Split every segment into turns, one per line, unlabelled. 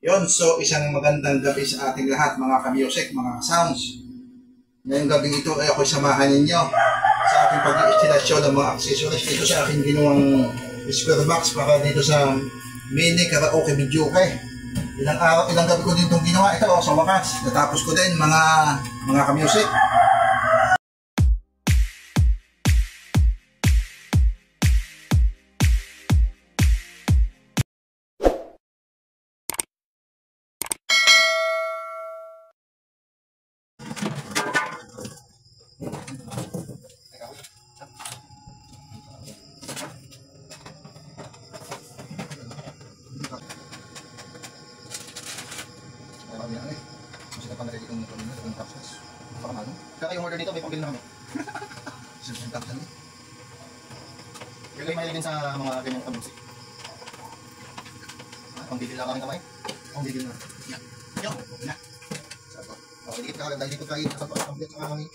Yon, so isang magandang gabi sa ating lahat mga ka-music, mga sounds. Ngayong gabi ito ay ako'y samahan ninyo sa ating pag-iistilasyon ng mga accessories dito sa aking ginawang square box para dito sa mini karaoke videoke. Ilang gabi ko din itong ginawa ito sa wakas. Natapos ko din mga ka-music. Kaya yung order dito, may pambilin na kami. Yung kayo mahilig din sa mga ganyang pag-music. Pang-bibili lang kami kamay. Pang-bibili na. Yan. Yan. Yan. Sato. Okay, dikit ka agad. Dahil dito kayo sa pang-bibili sa kami.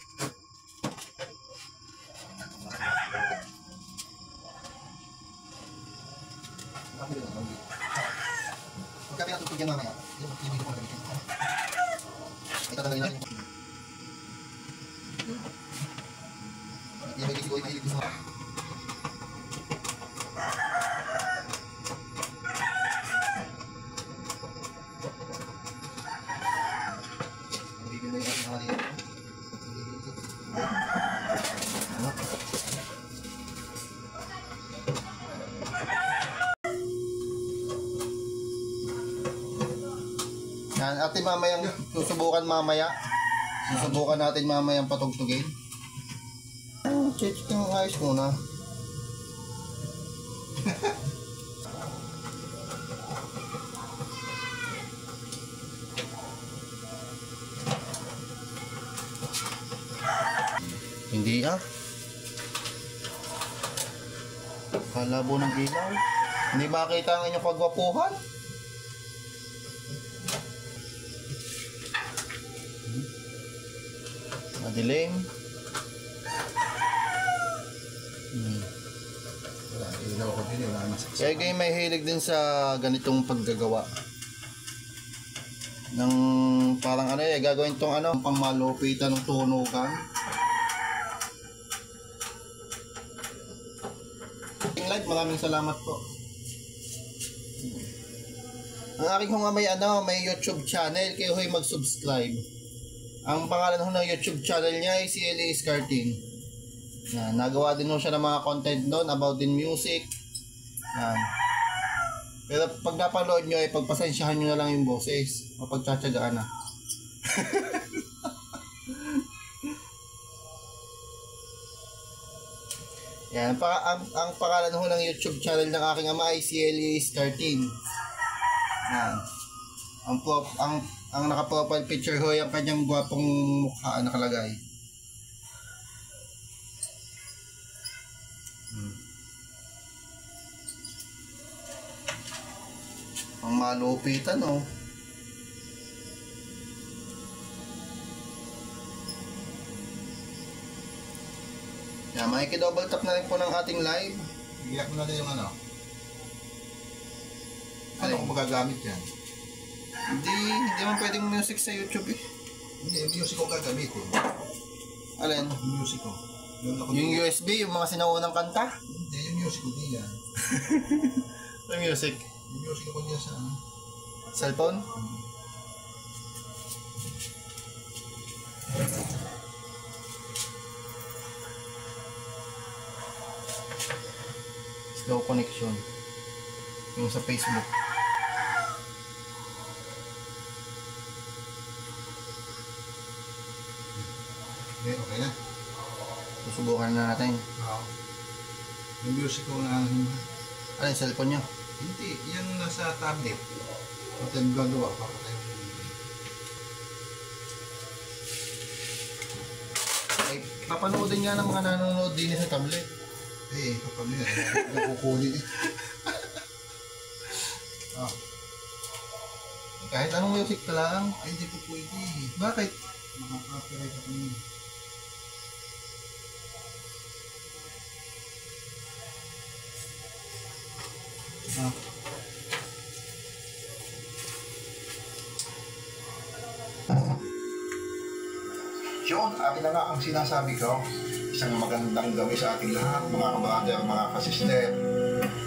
Huwag kami natutugyan mamaya. Yung pag-bibili ko na gamitin. Ito talaga yun. Yung may mahilig din sa mga. Yan, atin mamayang susubukan mamaya. Susubukan natin mamayang patugtugin. Check yung ayos muna. Hindi kalabo ng ilaw. Hindi makita ang inyong pagwapuhan. Madilim. Kaya kayo may hilig din sa ganitong paggagawa ng parang gagawin tong pangmalupitan ng tunukan. Live, maraming salamat po. Ang aking may YouTube channel, kayo ho'y mag-subscribe. Ang pangalan ho ng YouTube channel niya ay si Elias Cartin. Yan, nagawa din ho siya ng mga content doon about in music. Yan. Pero pag napanood nyo ay pagpasensyahan nyo na lang yung boses. Mapagtsatsagaan na. Yan, ang pangalan ho ng YouTube channel ng aking ama ay si Elias Cartin. Yan. Ang naka-profile picture ho yung kanyang gwapong mukha nakalagay. Ang malupitan Yan, makikidouble tap na rin po ng ating live. Iyak mo na rin yung ano kung magagamit yan? Hindi man pwedeng music sa YouTube eh. Hindi, yung music ko gagamitin. Alin? Yung music ko. Yung USB, yung mga sinaunang kanta? Hindi, yung music ko di yan. Yung music? Yung music ko niya sa cellphone? Slow connection. Yung sa Facebook. Okay na. Susubukan na natin. Yung music ko na yung cellphone nyo? Hindi, yan nasa tablet. Pati yung gagawa pa tayo. Ay, papanoodin nga ng mga nanonood din sa tablet. Kapag yan, nakukunin kahit anong music ka lang? Ay, hindi po pwede. Bakit? Makaka-copyright ako niyo. Yun, akin na nga ang sinasabi ko. Isang magandang gawi sa ating lahat, mga kabrother, mga kasister.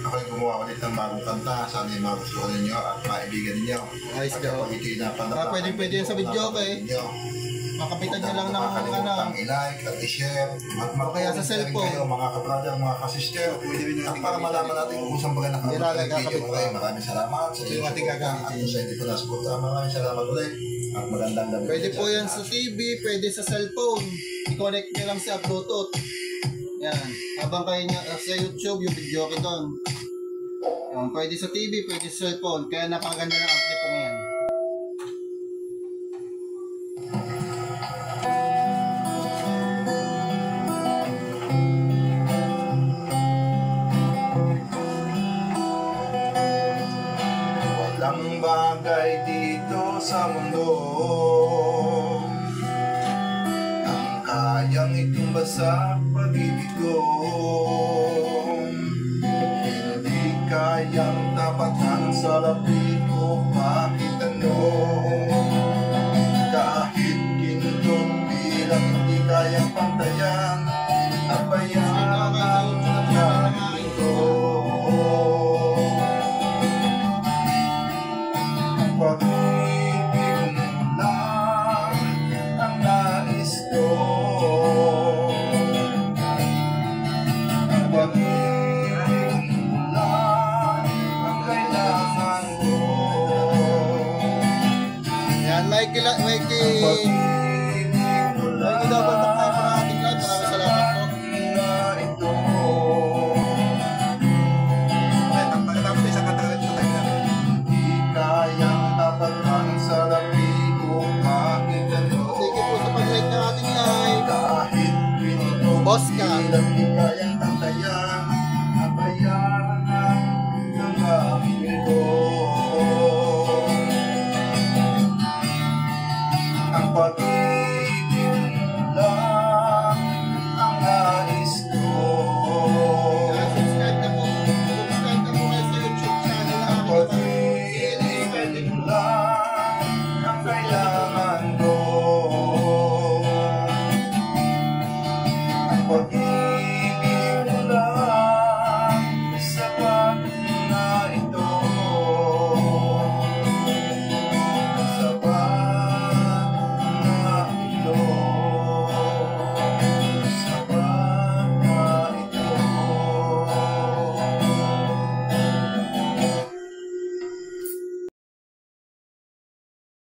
Ako'y gumawa ulit ng bagong kanta. Sana yung magustuhan ninyo at maibigan ninyo.
Ayos
At
daw.
kapag ito'y napanapakan,
Pwede yan sa video, okay? Makapitan nyo lang ng
Huwag i-like at i-share.
O kaya sa cellphone.
Kayo, mga kabrother, mga kasister. At para malaman natin kung saan baga nakapagod ng video. Okay, maraming salamat sa
Ito yung ating gagamitin.
At sa hindi ko nasuporta, maraming salamat ulit. At magandang gabi.
Pwede po yan sa TV, pwede sa cellphone. I-connect nyo lang sa Bluetooth. Yan. Habang kayo sa YouTube, yung video ko doon. Pwede sa TV, pwede sa cellphone. Kaya napakaganda ng ampli po yan.
Walang bagay dito sa mundo ang kayang itumba sa pag-ibig ko. Hindi kayang tapatan sa labi ko kahit ano. Kahit ginto bilang hindi kayang pantayan, napayan ang pag-ibig ko. Pag-ibig mo lang ang nais ko. Pag-ibig mo lang ang kailangan ko.
Yan, Mikey.
Pag-ibig mo lang
Dapat tayo sa ating live. Maraming salamat po.
na ito. Pagkatapos isang katagal ito tayo natin. Hindi kayang tapatan sa labi ko kahit ano.
Thank you po sa pag-like ng ating live.
Kahit pinito
Boss ka.
hindi kaya